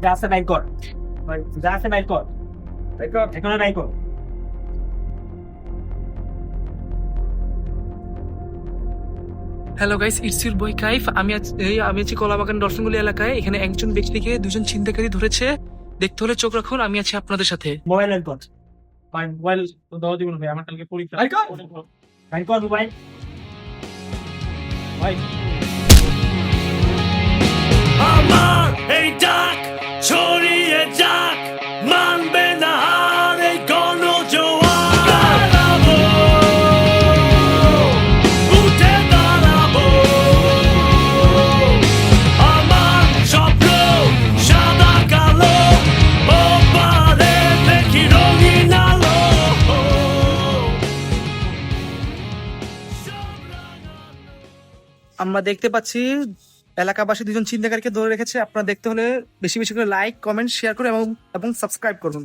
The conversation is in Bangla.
যা আছে বাইর কর, যা আছে বাইর কর, এখন বাইর কর। হ্যালো গাইস, ইটস ইউর বয় কাইফ। আমি আছি কলাবাগান দর্শনগুলি এলাকায়। এখানে একজন ব্যক্তিকে দুজন ছিনতাইকারী ধরেছে। দেখতে হলে চোখ রাখুন, আমি আছি আপনাদের সাথে। মোবাইল বাইর কর, ভাই মোবাইল তো দেওয়া দিব না ভাই, আমার কালকে পরীক্ষা। বাইর কর, বাইর কর মোবাইল। ভাই আমার এই ডাক ছড়িয়ে যাক, মানবে না আর এই গণজোয়ার। দাঁড়াবো, উঠে দাঁড়াবো, আমার স্বপ্ন সাদা কালো, ওপারে দেখি রঙিন আলো। আমরা দেখতে পাচ্ছি এলাকাবাসী দুজন ছিনতাইকারীকে ধরে রেখেছে। আপনারা দেখতে হলে বেশি বেশি করে লাইক, কমেন্ট, শেয়ার করুন এবং সাবস্ক্রাইব করুন।